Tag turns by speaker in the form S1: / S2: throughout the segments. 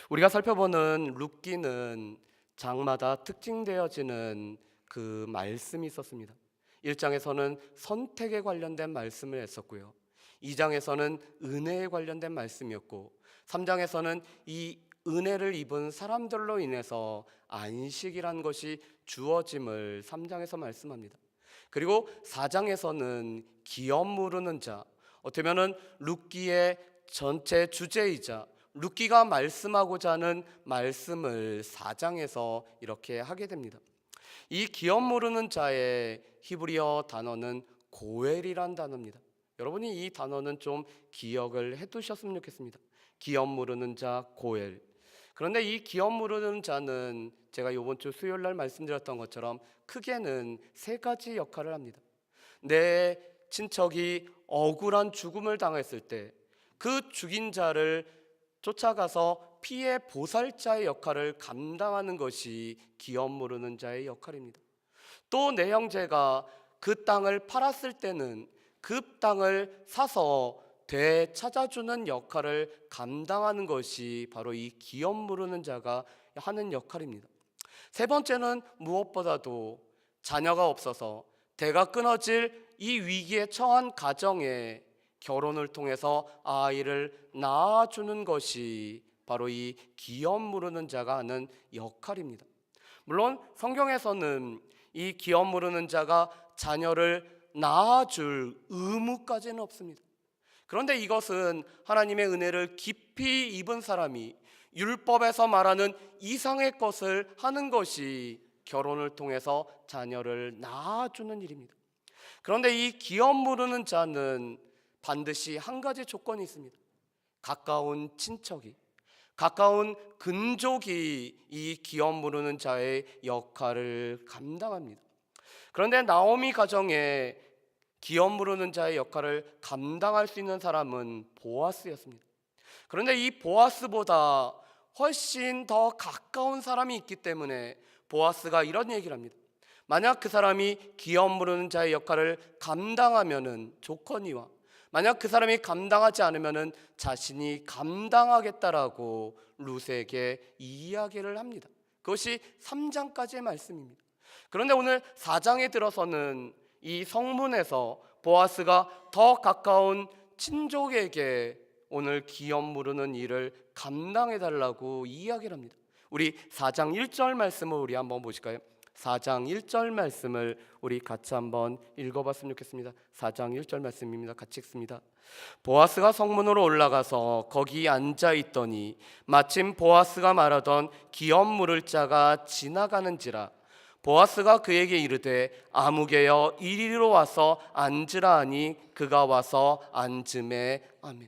S1: 우리가 살펴보는 룻기는 장마다 특징되어지는 그 말씀이 있었습니다. 1장에서는 선택에 관련된 말씀을 했었고요. 2장에서는 은혜에 관련된 말씀이었고 3장에서는 이 은혜를 입은 사람들로 인해서 안식이란 것이 주어짐을 3장에서 말씀합니다. 그리고 4장에서는 기업 무르는 자, 어떻게 보면 룻기의 전체 주제이자 룻기가 말씀하고자 하는 말씀을 4장에서 이렇게 하게 됩니다. 이 기업 모르는 자의 히브리어 단어는 고엘이란 단어입니다. 여러분이 이 단어는 좀 기억을 해두셨으면 좋겠습니다. 기업 모르는 자 고엘. 그런데 이 기업 모르는 자는 제가 이번 주 수요일 날 말씀드렸던 것처럼 크게는 세 가지 역할을 합니다. 내 친척이 억울한 죽음을 당했을 때 그 죽인 자를 쫓아가서 피해 보살자의 역할을 감당하는 것이 기업 모르는 자의 역할입니다. 또 내 형제가 그 땅을 팔았을 때는 그 땅을 사서 되찾아주는 역할을 감당하는 것이 바로 이 기업 모르는 자가 하는 역할입니다. 세 번째는 무엇보다도 자녀가 없어서 대가 끊어질 이 위기에 처한 가정에 결혼을 통해서 아이를 낳아주는 것이 바로 이 기업 모르는 자가 하는 역할입니다. 물론 성경에서는 이 기업 모르는 자가 자녀를 낳아줄 의무까지는 없습니다. 그런데 이것은 하나님의 은혜를 깊이 입은 사람이 율법에서 말하는 이상의 것을 하는 것이 결혼을 통해서 자녀를 낳아주는 일입니다. 그런데 이 기업 모르는 자는 반드시 한 가지 조건이 있습니다. 가까운 친척이, 가까운 근족이 이 기업 모르는 자의 역할을 감당합니다. 그런데 나오미 가정에 기업 모르는 자의 역할을 감당할 수 있는 사람은 보아스였습니다. 그런데 이 보아스보다 훨씬 더 가까운 사람이 있기 때문에 보아스가 이런 얘기를 합니다. 만약 그 사람이 기업 모르는 자의 역할을 감당하면은 조건이와 만약 그 사람이 감당하지 않으면은 자신이 감당하겠다라고 룻에게 이야기를 합니다. 그것이 3장까지의 말씀입니다. 그런데 오늘 4장에 들어서는 이 성문에서 보아스가 더 가까운 친족에게 오늘 기업 모르는 일을 감당해 달라고 이야기를 합니다. 우리 4장 1절 말씀을 우리 한번 보실까요? 4장 1절 말씀을 우리 같이 한번 읽어봤으면 좋겠습니다. 4장 1절 말씀입니다. 같이 읽습니다. 보아스가 성문으로 올라가서 거기 앉아있더니 마침 보아스가 말하던 기업 물을 자가 지나가는지라. 보아스가 그에게 이르되 아무개여 이리로 와서 앉으라 하니 그가 와서 앉음에 아멘.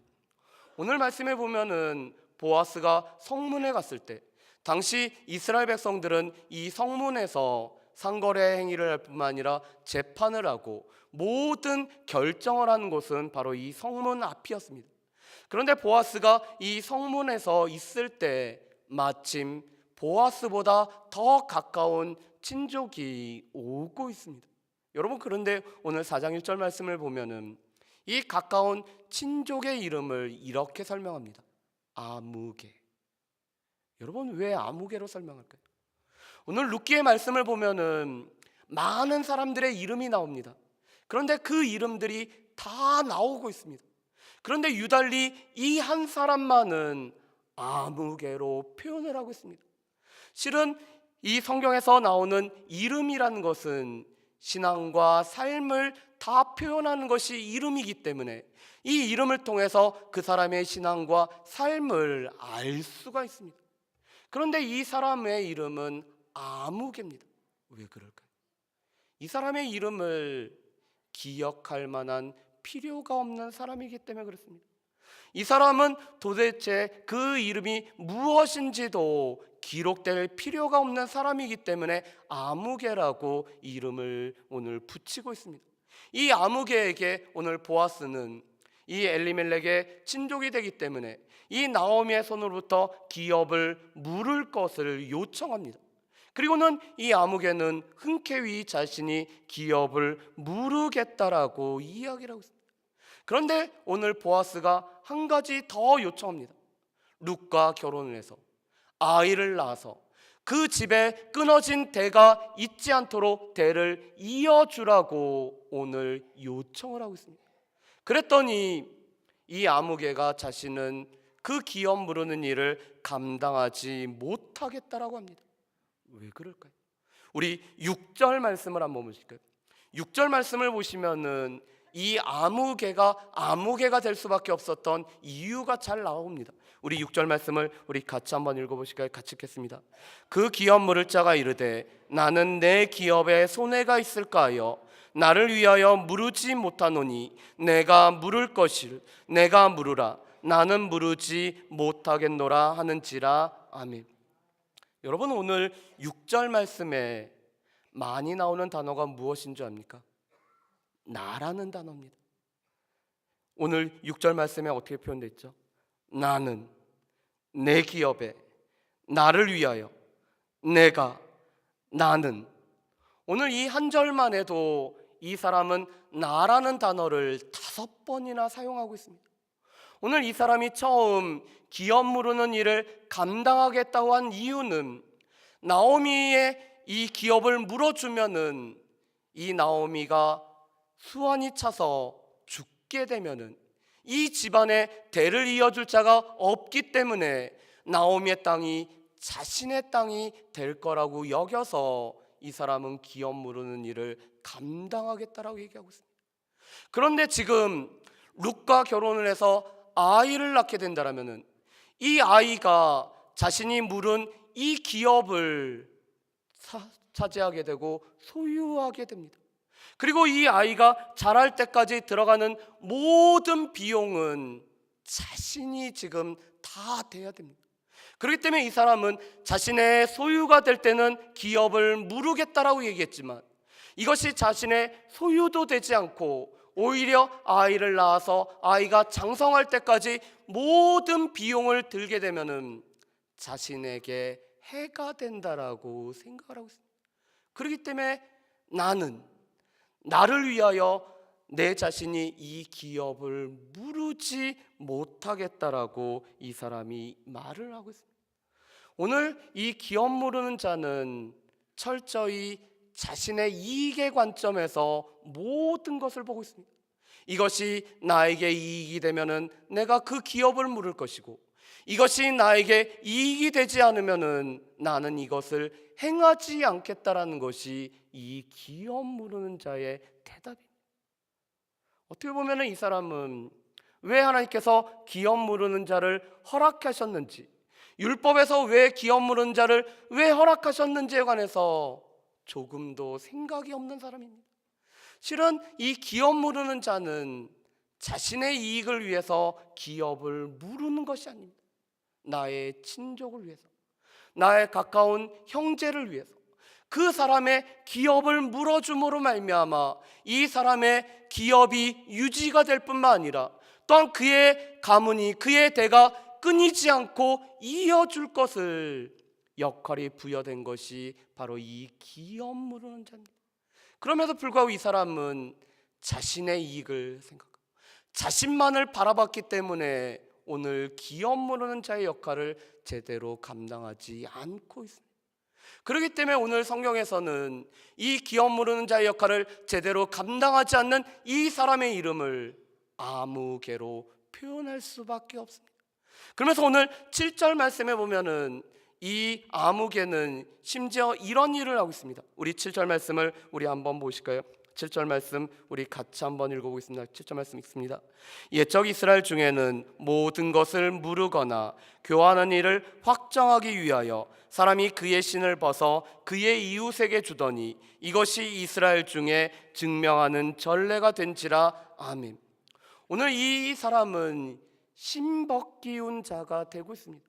S1: 오늘 말씀에 보면은 보아스가 성문에 갔을 때 당시 이스라엘 백성들은 이 성문에서 상거래 행위를 할 뿐만 아니라 재판을 하고 모든 결정을 하는 곳은 바로 이 성문 앞이었습니다. 그런데 보아스가 이 성문에서 있을 때 마침 보아스보다 더 가까운 친족이 오고 있습니다. 여러분, 그런데 오늘 4장 1절 말씀을 보면은 이 가까운 친족의 이름을 이렇게 설명합니다. 아무개. 여러분, 왜 아무개로 설명할까요? 오늘 룻기의 말씀을 보면은 많은 사람들의 이름이 나옵니다. 그런데 그 이름들이 다 나오고 있습니다. 그런데 유달리 이 한 사람만은 아무개로 표현을 하고 있습니다. 실은 이 성경에서 나오는 이름이라는 것은 신앙과 삶을 다 표현하는 것이 이름이기 때문에 이 이름을 통해서 그 사람의 신앙과 삶을 알 수가 있습니다. 그런데 이 사람의 이름은 아무개입니다. 왜 그럴까요? 이 사람의 이름을 기억할 만한 필요가 없는 사람이기 때문에 그렇습니다. 이 사람은 도대체 그 이름이 무엇인지도 기록될 필요가 없는 사람이기 때문에 아무개라고 이름을 오늘 붙이고 있습니다. 이 아무개에게 오늘 보아스는 이 엘리멜렉의 친족이 되기 때문에 이 나오미의 손으로부터 기업을 물을 것을 요청합니다. 그리고는 이 아무개는 흔쾌히 자신이 기업을 물으겠다라고 이야기를 하고 있습니다. 그런데 오늘 보아스가 한 가지 더 요청합니다. 룻과 결혼을 해서 아이를 낳아서 그 집에 끊어진 대가 있지 않도록 대를 이어주라고 오늘 요청을 하고 있습니다. 그랬더니 이 아무개가 자신은 그 기업 무르는 일을 감당하지 못하겠다라고 합니다. 왜 그럴까요? 우리 6절 말씀을 한번 보실까요? 6절 말씀을 보시면은 이 아무개가 될 수밖에 없었던 이유가 잘 나옵니다. 우리 6절 말씀을 우리 같이 한번 읽어보실까요? 같이 읽겠습니다. 그 기업 물을 자가 이르되 나는 내 기업에 손해가 있을까 하여 나를 위하여 무르지 못하노니 내가 물을 것을 내가 물으라 나는 무르지 못하겠노라 하는지라. 아멘. 여러분, 오늘 6절 말씀에 많이 나오는 단어가 무엇인 줄 압니까? 나라는 단어입니다. 오늘 6절 말씀에 어떻게 표현되어 있죠? 나는, 내 기업에, 나를 위하여, 내가, 나는. 오늘 이 한 절만 해도 이 사람은 나라는 단어를 5번이나 사용하고 있습니다. 오늘 이 사람이 처음 기업 무르는 일을 감당하겠다고 한 이유는 나오미의 이 기업을 물어주면은 이 나오미가 수완이 차서 죽게 되면은 이 집안에 대를 이어줄 자가 없기 때문에 나오미의 땅이 자신의 땅이 될 거라고 여겨서 이 사람은 기업 무르는 일을 감당하겠다라고 얘기하고 있습니다. 그런데 지금 룻과 결혼을 해서 아이를 낳게 된다면은 이 아이가 자신이 물은 이 기업을 차지하게 되고 소유하게 됩니다. 그리고 이 아이가 자랄 때까지 들어가는 모든 비용은 자신이 지금 다 돼야 됩니다. 그렇기 때문에 이 사람은 자신의 소유가 될 때는 기업을 무르겠다라고 얘기했지만 이것이 자신의 소유도 되지 않고 오히려 아이를 낳아서 아이가 장성할 때까지 모든 비용을 들게 되면은 자신에게 해가 된다라고 생각을 하고 있습니다. 그렇기 때문에 나를 위하여 내 자신이 이 기업을 무르지 못하겠다라고 이 사람이 말을 하고 있습니다. 오늘 이 기업 무르는 자는 철저히 자신의 이익의 관점에서 모든 것을 보고 있습니다. 이것이 나에게 이익이 되면은 내가 그 기업을 물을 것이고 이것이 나에게 이익이 되지 않으면은 나는 이것을 행하지 않겠다라는 것이 이 기업 무르는 자의 대답입니다. 어떻게 보면은 이 사람은 왜 하나님께서 기업 무르는 자를 허락하셨는지, 율법에서 왜 기업 무르는 자를 왜 허락하셨는지에 관해서 조금도 생각이 없는 사람입니다. 실은 이 기업 무르는 자는 자신의 이익을 위해서 기업을 무르는 것이 아닙니다. 나의 친족을 위해서, 나의 가까운 형제를 위해서 그 사람의 기업을 물어줌으로 말미암아 이 사람의 기업이 유지가 될 뿐만 아니라 또한 그의 가문이 그의 대가 끊이지 않고 이어줄 것을 역할이 부여된 것이 바로 이 기업 무르는 자입니다. 그럼에도 불구하고 이 사람은 자신의 이익을 생각하고 자신만을 바라봤기 때문에 오늘 기업 무르는 자의 역할을 제대로 감당하지 않고 있습니다. 그렇기 때문에 오늘 성경에서는 이 기업 무르는 자의 역할을 제대로 감당하지 않는 이 사람의 이름을 아무개로 표현할 수밖에 없습니다. 그러면서 오늘 7절 말씀에 보면은 이 아무개는 심지어 이런 일을 하고 있습니다. 우리 7절 말씀을 우리 한번 보실까요? 7절 말씀 우리 같이 한번 읽어보겠습니다. 7절 말씀 읽습니다. 옛적 이스라엘 중에는 모든 것을 무르거나 교환하는 일을 확정하기 위하여 사람이 그의 신을 벗어 그의 이웃에게 주더니 이것이 이스라엘 중에 증명하는 전례가 된지라. 아멘. 오늘 이 사람은 신벗기운 자가 되고 있습니다.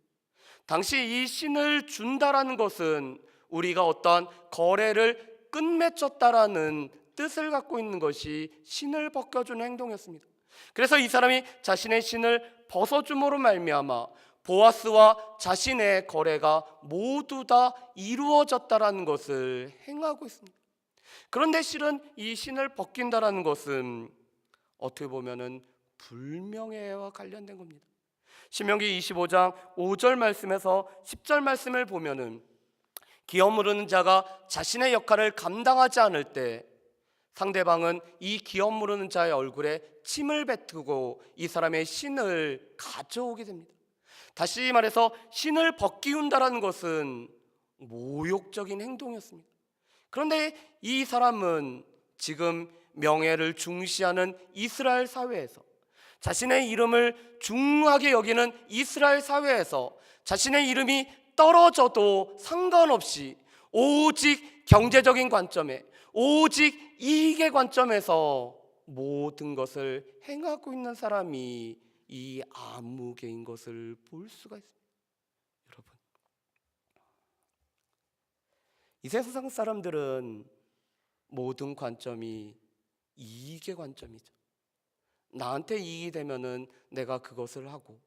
S1: 당시 이 신을 준다라는 것은 우리가 어떠한 거래를 끝맺었다라는 뜻을 갖고 있는 것이 신을 벗겨주는 행동이었습니다. 그래서 이 사람이 자신의 신을 벗어줌으로 말미암아 보아스와 자신의 거래가 모두 다 이루어졌다라는 것을 행하고 있습니다. 그런데 실은 이 신을 벗긴다라는 것은 어떻게 보면은 불명예와 관련된 겁니다. 신명기 25장 5절 말씀에서 10절 말씀을 보면은 기업 무르는 자가 자신의 역할을 감당하지 않을 때 상대방은 이 기업 무르는 자의 얼굴에 침을 뱉고 이 사람의 신을 가져오게 됩니다. 다시 말해서 신을 벗기운다라는 것은 모욕적인 행동이었습니다. 그런데 이 사람은 지금 명예를 중시하는 이스라엘 사회에서, 자신의 이름을 중하게 여기는 이스라엘 사회에서 자신의 이름이 떨어져도 상관없이 오직 경제적인 관점에, 오직 이익의 관점에서 모든 것을 행하고 있는 사람이 이 아무개인 것을 볼 수가 있습니다. 여러분, 이 세상 사람들은 모든 관점이 이익의 관점이죠. 나한테 이익이 되면은 내가 그것을 하고,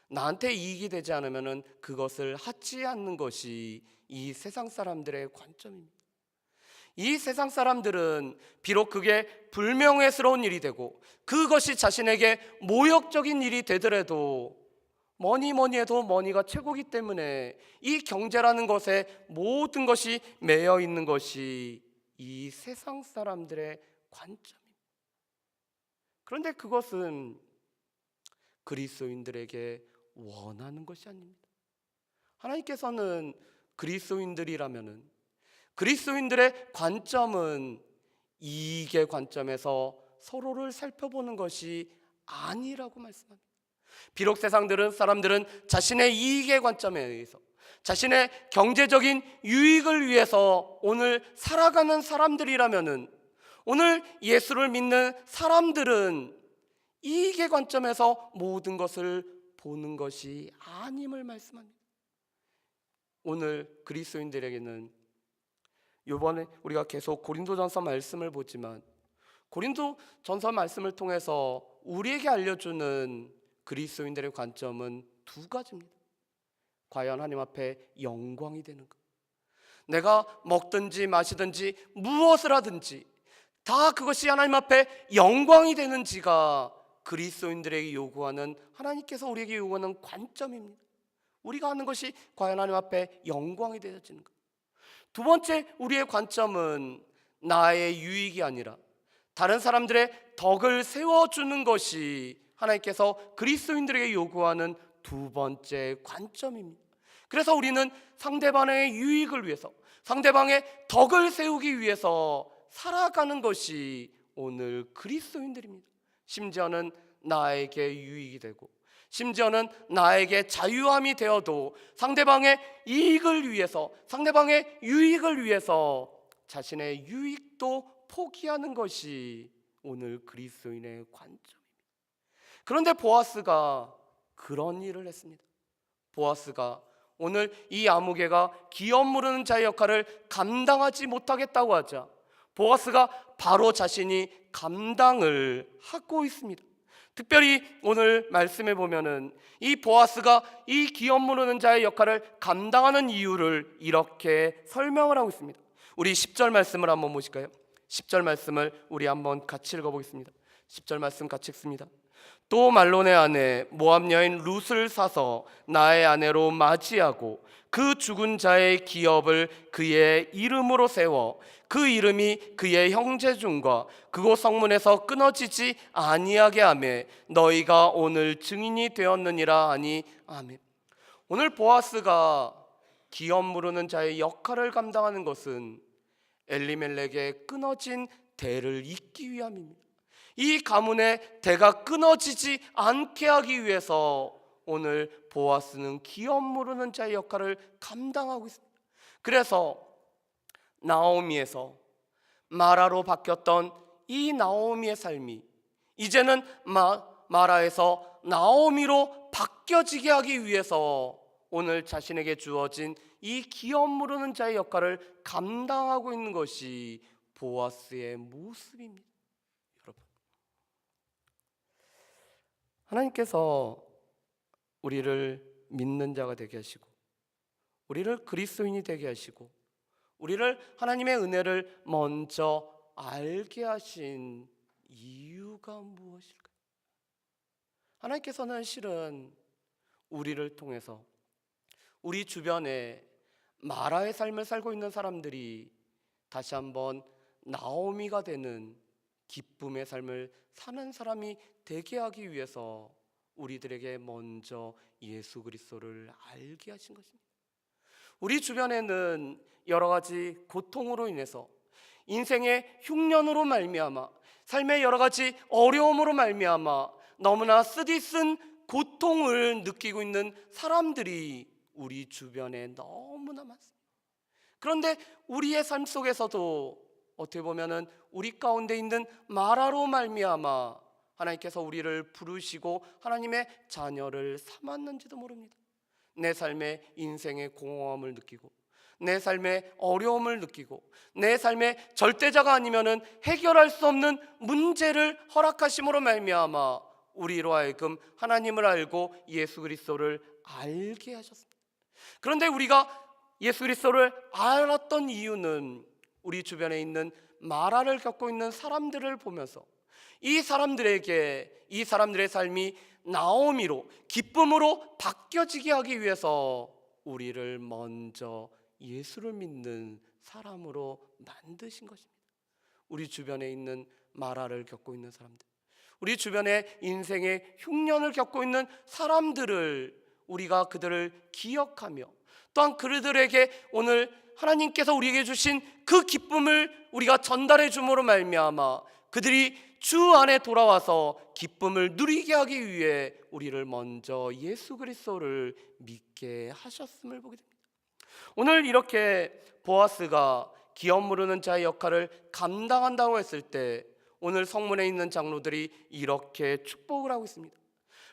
S1: 나한테 이익이 되지 않으면은 그것을 하지 않는 것이 이 세상 사람들의 관점입니다. 이 세상 사람들은 비록 그게 불명예스러운 일이 되고 그것이 자신에게 모욕적인 일이 되더라도 뭐니 해도 머니가 최고이기 때문에 이 경제라는 것에 모든 것이 매여 있는 것이 이 세상 사람들의 관점입니다. 그런데 그것은 그리스도인들에게 원하는 것이 아닙니다. 하나님께서는 그리스도인들이라면은, 그리스도인들의 관점은 이익의 관점에서 서로를 살펴보는 것이 아니라고 말씀합니다. 비록 세상들은, 사람들은 자신의 이익의 관점에 의해서, 자신의 경제적인 유익을 위해서 오늘 살아가는 사람들이라면은, 오늘 예수를 믿는 사람들은 이익의 관점에서 모든 것을 보는 것이 아님을 말씀합니다. 오늘 그리스도인들에게는, 이번에 우리가 계속 고린도전서 말씀을 보지만 고린도전서 말씀을 통해서 우리에게 알려주는 그리스도인들의 관점은 두 가지입니다. 과연 하나님 앞에 영광이 되는 것, 내가 먹든지 마시든지 무엇을 하든지 다 그것이 하나님 앞에 영광이 되는지가 그리스도인들에게 요구하는, 하나님께서 우리에게 요구하는 관점입니다. 우리가 하는 것이 과연 하나님 앞에 영광이 되어지는 것. 두 번째, 우리의 관점은 나의 유익이 아니라 다른 사람들의 덕을 세워주는 것이 하나님께서 그리스도인들에게 요구하는 두 번째 관점입니다. 그래서 우리는 상대방의 유익을 위해서, 상대방의 덕을 세우기 위해서 살아가는 것이 오늘 그리스도인들입니다. 심지어는 나에게 유익이 되고, 심지어는 나에게 자유함이 되어도 상대방의 이익을 위해서, 상대방의 유익을 위해서 자신의 유익도 포기하는 것이 오늘 그리스도인의 관점입니다. 그런데 보아스가 그런 일을 했습니다. 보아스가 오늘 이 아무개가 기업 무르는 자의 역할을 감당하지 못하겠다고 하자 보아스가 바로 자신이 감당을 하고 있습니다. 특별히 오늘 말씀에 보면은 이 보아스가 이 기업 무르는 자의 역할을 감당하는 이유를 이렇게 설명을 하고 있습니다. 우리 10절 말씀을 한번 보실까요? 10절 말씀을 우리 한번 같이 읽어보겠습니다. 10절 말씀 같이 읽습니다. 또 말론의 아내 모압 여인 룻을 사서 나의 아내로 맞이하고 그 죽은 자의 기업을 그의 이름으로 세워 그 이름이 그의 형제중과 그곳 성문에서 끊어지지 아니하게 하며 너희가 오늘 증인이 되었느니라 하니 아멘. 오늘 보아스가 기업 무르는 자의 역할을 감당하는 것은 엘리멜렉의 끊어진 대를 잇기 위함입니다. 이 가문의 대가 끊어지지 않게 하기 위해서 오늘 보아스는 기업 무르는 자의 역할을 감당하고 있습니다. 그래서 나오미에서 마라로 바뀌었던 이 나오미의 삶이 이제는 마라에서 나오미로 바뀌어지게 하기 위해서 오늘 자신에게 주어진 이 기업 무르는 자의 역할을 감당하고 있는 것이 보아스의 모습입니다. 여러분, 하나님께서 우리를 믿는 자가 되게 하시고, 우리를 그리스도인이 되게 하시고, 우리를 하나님의 은혜를 먼저 알게 하신 이유가 무엇일까요? 하나님께서는 실은 우리를 통해서 우리 주변에 마라의 삶을 살고 있는 사람들이 다시 한번 나오미가 되는 기쁨의 삶을 사는 사람이 되게 하기 위해서 우리들에게 먼저 예수 그리스도를 알게 하신 것입니다. 우리 주변에는 여러 가지 고통으로 인해서, 인생의 흉년으로 말미암아, 삶의 여러 가지 어려움으로 말미암아 너무나 쓰디쓴 고통을 느끼고 있는 사람들이 우리 주변에 너무나 많습니다. 그런데 우리의 삶 속에서도 어떻게 보면은 우리 가운데 있는 마라로 말미암아 하나님께서 우리를 부르시고 하나님의 자녀를 삼았는지도 모릅니다. 내 삶의 인생의 공허함을 느끼고, 내 삶의 어려움을 느끼고, 내 삶의 절대자가 아니면은 해결할 수 없는 문제를 허락하심으로 말미암아 우리로 하여금 하나님을 알고 예수 그리스도를 알게 하셨습니다. 그런데 우리가 예수 그리스도를 알았던 이유는 우리 주변에 있는 마라를 겪고 있는 사람들을 보면서 이 사람들의 삶이 나오미로, 기쁨으로 바뀌어지게 하기 위해서 우리를 먼저 예수를 믿는 사람으로 만드신 것입니다. 우리 주변에 있는 마라를 겪고 있는 사람들, 우리 주변에 인생의 흉년을 겪고 있는 사람들을 우리가 그들을 기억하며, 또한 그들에게 오늘 하나님께서 우리에게 주신 그 기쁨을 우리가 전달해 줌으로 말미암아 그들이 주 안에 돌아와서 기쁨을 누리게 하기 위해 우리를 먼저 예수 그리스도를 믿게 하셨음을 보게 됩니다. 오늘 이렇게 보아스가 기업 무르는 자의 역할을 감당한다고 했을 때 오늘 성문에 있는 장로들이 이렇게 축복을 하고 있습니다.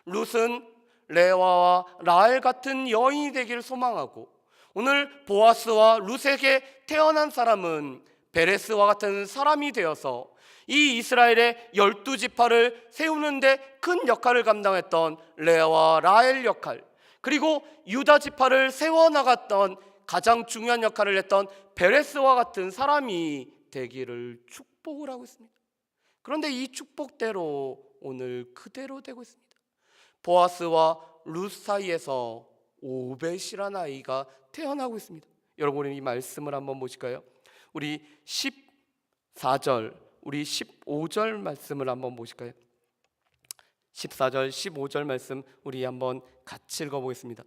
S1: 룻은 레와와 라헬 같은 여인이 되기를 소망하고, 오늘 보아스와 룻에게 태어난 사람은 베레스와 같은 사람이 되어서 이 이스라엘의 12지파를 세우는데 큰 역할을 감당했던 레와 라헬 역할, 그리고 유다 지파를 세워나갔던 가장 중요한 역할을 했던 베레스와 같은 사람이 되기를 축복을 하고 있습니다. 그런데 이 축복대로 오늘 그대로 되고 있습니다. 보아스와 룻 사이에서 오벳이라는 아이가 태어나고 있습니다. 여러분, 이 말씀을 한번 보실까요? 우리 14절, 우리 15절 말씀을 한번 보실까요? 14절, 15절 말씀 우리 한번 같이 읽어보겠습니다.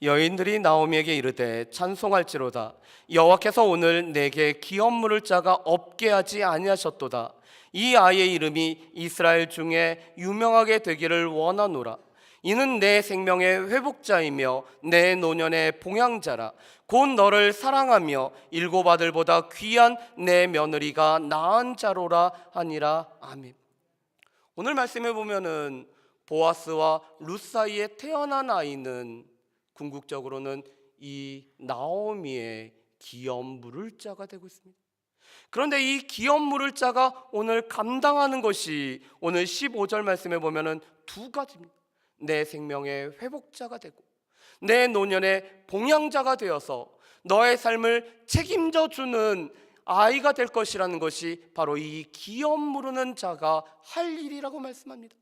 S1: 여인들이 나오미에게 이르되 찬송할지로다. 여호와께서 오늘 내게 기업 물을 자가 없게 하지 아니하셨도다. 이 아이의 이름이 이스라엘 중에 유명하게 되기를 원하노라. 이는 내 생명의 회복자이며 내 노년의 봉양자라. 곧 너를 사랑하며 일곱 아들보다 귀한 내 며느리가 낳은 자로라 하니라. 아멘. 오늘 말씀해 보면은 보아스와 룻 사이에 태어난 아이는 궁극적으로는 이 나오미의 기업 물을 자가 되고 있습니다. 그런데 이 기업 물을 자가 오늘 감당하는 것이 오늘 15절 말씀에 보면은 두 가지입니다. 내 생명의 회복자가 되고 내 노년의 봉양자가 되어서 너의 삶을 책임져 주는 아이가 될 것이라는 것이 바로 이 기업 무르는 자가 할 일이라고 말씀합니다.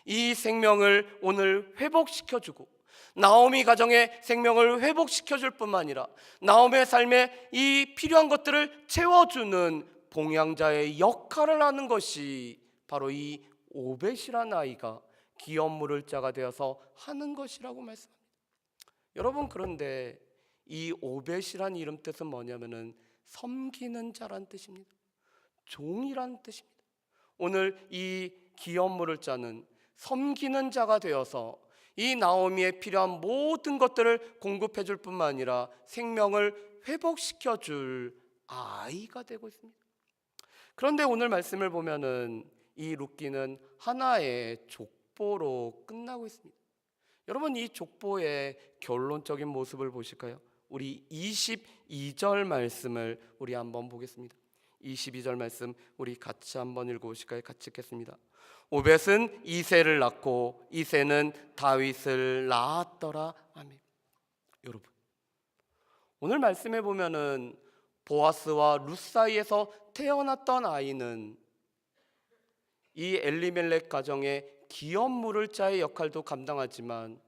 S1: 이 생명을 오늘 회복시켜주고 나오미 가정의 생명을 회복시켜줄 뿐만 아니라 나오미의 삶에 이 필요한 것들을 채워주는 봉양자의 역할을 하는 것이 바로 이 오벳이라는 아이가 기업 물을 자가 되어서 하는 것이라고 말씀합니다. 여러분, 그런데 이 오벳이란 이름 뜻은 뭐냐면은 섬기는 자란 뜻입니다. 종이란 뜻입니다. 오늘 이 기업 물을 자는 섬기는 자가 되어서 이 나오미에 필요한 모든 것들을 공급해 줄 뿐만 아니라 생명을 회복시켜 줄 아이가 되고 있습니다. 그런데 오늘 말씀을 보면은 이 룻기는 하나의 족보로 끝나고 있습니다. 여러분, 이 족보의 결론적인 모습을 보실까요? 우리 22절 말씀을 우리 한번 보겠습니다. 22절 말씀 우리 같이 한번 읽어보실까요? 같이 읽겠습니다. 오벳은 이새를 낳고 이새는 다윗을 낳았더라. 아멘. 여러분, 오늘 말씀해 보면은 보아스와 룻 사이에서 태어났던 아이는 이 엘리멜렉 가정의 기업 물을 자의 역할도 감당하지만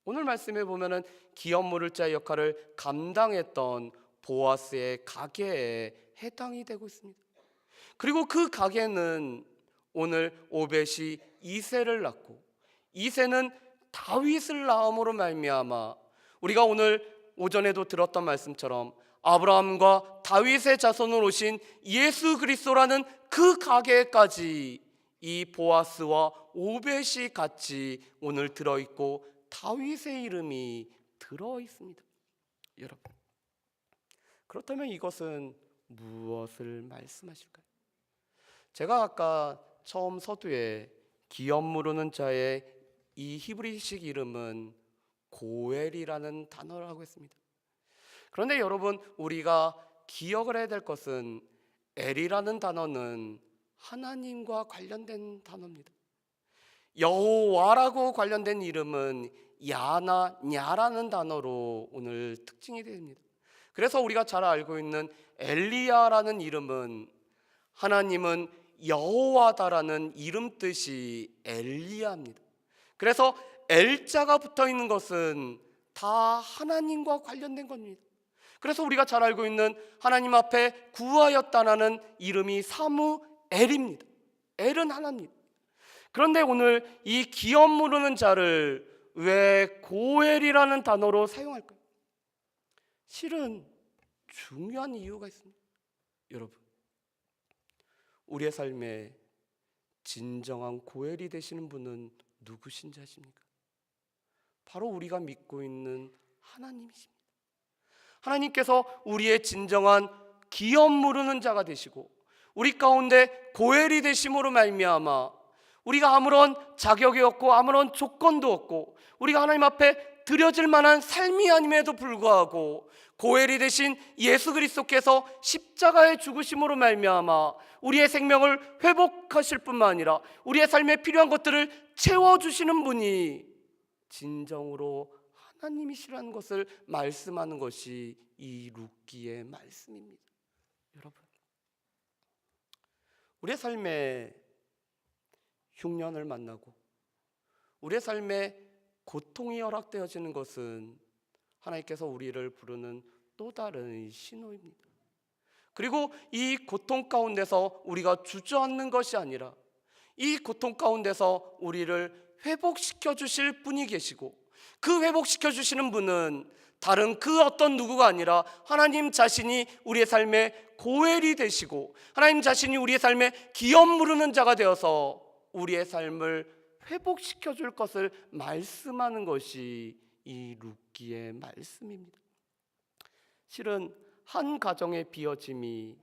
S1: 오늘 말씀에 보면은 기업 물을 자의 역할을 감당했던 보아스의 가게에 해당이 되고 있습니다. 그리고 그 가게는 오늘 오벳이 이새를 낳고 이새는 다윗을 낳음으로 말미암아 우리가 오늘 오전에도 들었던 말씀처럼 아브라함과 다윗의 자손으로 오신 예수 그리스도라는 그 가게까지 이 보아스와 오벳이 같이 오늘 들어있고 다윗의 이름이 들어있습니다. 여러분, 그렇다면 이것은 무엇을 말씀하실까요? 제가 아까 처음 서두에 기업 무르는 자의 이 히브리식 이름은 고엘이라는 단어라고 했습니다. 그런데 여러분, 우리가 기억을 해야 될 것은 엘이라는 단어는 하나님과 관련된 단어입니다. 여호와라고 관련된 이름은 야나 냐라는 단어로 오늘 특징이 됩니다. 그래서 우리가 잘 알고 있는 엘리야라는 이름은 하나님은 여호와다라는 이름 뜻이 엘리야입니다. 그래서 엘자가 붙어 있는 것은 다 하나님과 관련된 겁니다. 그래서 우리가 잘 알고 있는 하나님 앞에 구하였다라는 이름이 사무엘입니다. 엘은 하나님. 그런데 오늘 이 기업 무르는 자를 왜 고엘이라는 단어로 사용할까요? 실은 중요한 이유가 있습니다. 여러분, 우리의 삶에 진정한 고엘이 되시는 분은 누구신지 아십니까? 바로 우리가 믿고 있는 하나님이십니다. 하나님께서 우리의 진정한 기업 무르는 자가 되시고 우리 가운데 고엘이 되심으로 말미암아 우리가 아무런 자격이 없고 아무런 조건도 없고 우리가 하나님 앞에 드려질 만한 삶이 아님에도 불구하고 고엘이 되신 예수 그리스도께서 십자가의 죽으심으로 말미암아 우리의 생명을 회복하실 뿐만 아니라 우리의 삶에 필요한 것들을 채워주시는 분이 진정으로 하나님이시라는 것을 말씀하는 것이 이 룻기의 말씀입니다. 여러분, 우리의 삶에 흉년을 만나고 우리의 삶에 고통이 허락되어지는 것은 하나님께서 우리를 부르는 또 다른 신호입니다. 그리고 이 고통 가운데서 우리가 주저앉는 것이 아니라 이 고통 가운데서 우리를 회복시켜 주실 분이 계시고 그 회복시켜 주시는 분은 다른 그 어떤 누구가 아니라 하나님 자신이 우리의 삶에 고엘이 되시고 하나님 자신이 우리의 삶에 기업 무르는 자가 되어서 우리의 삶을 회복시켜 줄 것을 말씀하는 것이 이 룻기의 말씀입니다. 실은 한 가정의 비어짐이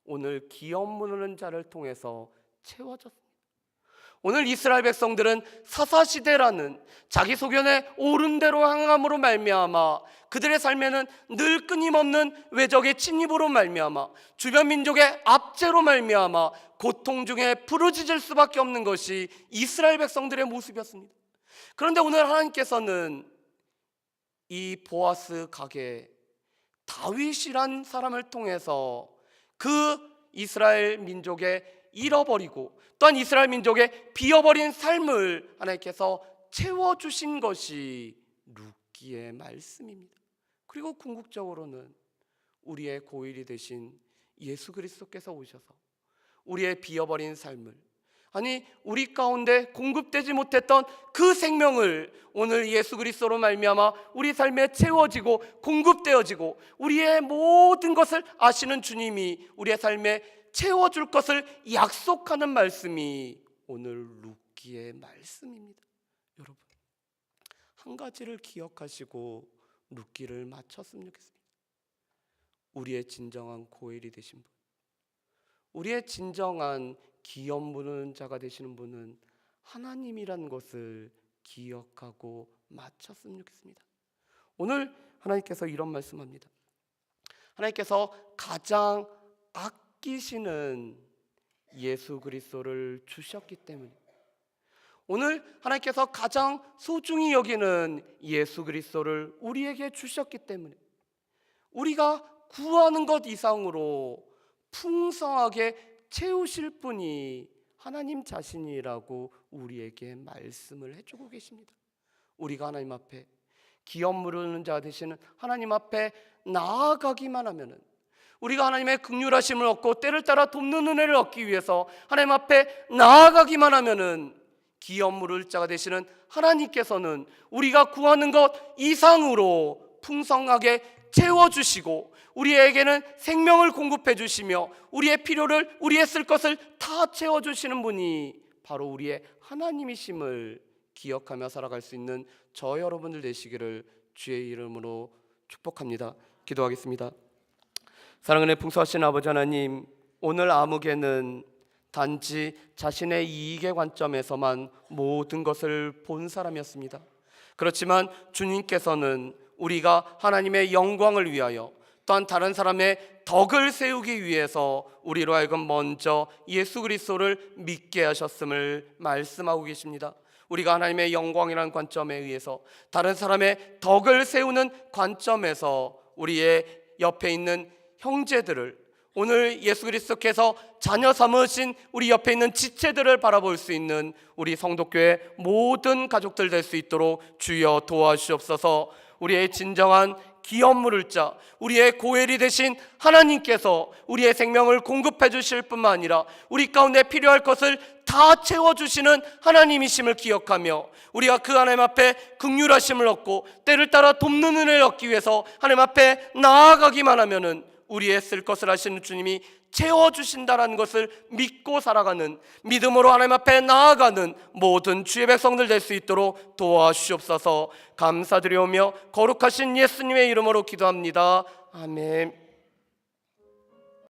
S1: 오늘 기업 무르는 자를 통해서 채워졌습니다. 오늘 이스라엘 백성들은 사사시대라는 자기 소견에 옳은 대로 행함으로 말미암아 그들의 삶에는 늘 끊임없는 외적의 침입으로 말미암아 주변 민족의 압제로 말미암아 고통 중에 부르짖을 수밖에 없는 것이 이스라엘 백성들의 모습이었습니다. 그런데 오늘 하나님께서는 이 보아스 가게에 다윗이란 사람을 통해서 그 이스라엘 민족의 잃어버리고 또한 이스라엘 민족의 비어버린 삶을 하나님께서 채워주신 것이 룻기의 말씀입니다. 그리고 궁극적으로는 우리의 고일이 되신 예수 그리스도께서 오셔서 우리의 비어버린 삶을 아니 우리 가운데 공급되지 못했던 그 생명을 오늘 예수 그리스도로 말미암아 우리 삶에 채워지고 공급되어지고 우리의 모든 것을 아시는 주님이 우리의 삶에 채워줄 것을 약속하는 말씀이 오늘 룻기의 말씀입니다. 여러분, 한 가지를 기억하시고 룻기를 마쳤으면 좋겠습니다. 우리의 진정한 고엘이 되신 분, 우리의 진정한 기업 무르는 자가 되시는 분은 하나님이라는 것을 기억하고 마쳤으면 좋겠습니다. 오늘 하나님께서 이런 말씀합니다. 하나님께서 가장 아끼시는 예수 그리스도를 주셨기 때문에 오늘 하나님께서 가장 소중히 여기는 예수 그리스도를 우리에게 주셨기 때문에 우리가 구하는 것 이상으로 풍성하게 채우실 분이 하나님 자신이라고 우리에게 말씀을 해주고 계십니다. 우리가 하나님 앞에 기업 무르는 자 되시는 하나님 앞에 나아가기만 하면은, 우리가 하나님의 긍휼하심을 얻고 때를 따라 돕는 은혜를 얻기 위해서 하나님 앞에 나아가기만 하면은, 기업 물을 자가 되시는 하나님께서는 우리가 구하는 것 이상으로 풍성하게 채워주시고 우리에게는 생명을 공급해 주시며 우리의 필요를, 우리의 쓸 것을 다 채워주시는 분이 바로 우리의 하나님이심을 기억하며 살아갈 수 있는 저 여러분들 되시기를 주의 이름으로 축복합니다. 기도하겠습니다. 사랑하는 풍성하신 아버지 하나님, 오늘 아무개는 단지 자신의 이익의 관점에서만 모든 것을 본 사람이었습니다. 그렇지만 주님께서는 우리가 하나님의 영광을 위하여 또한 다른 사람의 덕을 세우기 위해서 우리로 하여금 먼저 예수 그리스도를 믿게 하셨음을 말씀하고 계십니다. 우리가 하나님의 영광이라는 관점에 의해서 다른 사람의 덕을 세우는 관점에서 우리의 옆에 있는 형제들을, 오늘 예수 그리스도께서 자녀 삼으신 우리 옆에 있는 지체들을 바라볼 수 있는 우리 성도교회 모든 가족들 될 수 있도록 주여 도와주시옵소서. 우리의 진정한 기업 물을 자, 우리의 고엘이 되신 하나님께서 우리의 생명을 공급해 주실 뿐만 아니라 우리 가운데 필요할 것을 다 채워주시는 하나님이심을 기억하며 우리가 그 하나님 앞에 긍휼하심을 얻고 때를 따라 돕는 은혜를 얻기 위해서 하나님 앞에 나아가기만 하면은 우리의 쓸 것을 하시는 주님이 채워주신다라는 것을 믿고 살아가는, 믿음으로 하나님 앞에 나아가는 모든 주의 백성들 될 수 있도록 도와주시옵소서. 감사드리오며 거룩하신 예수님의 이름으로 기도합니다. 아멘.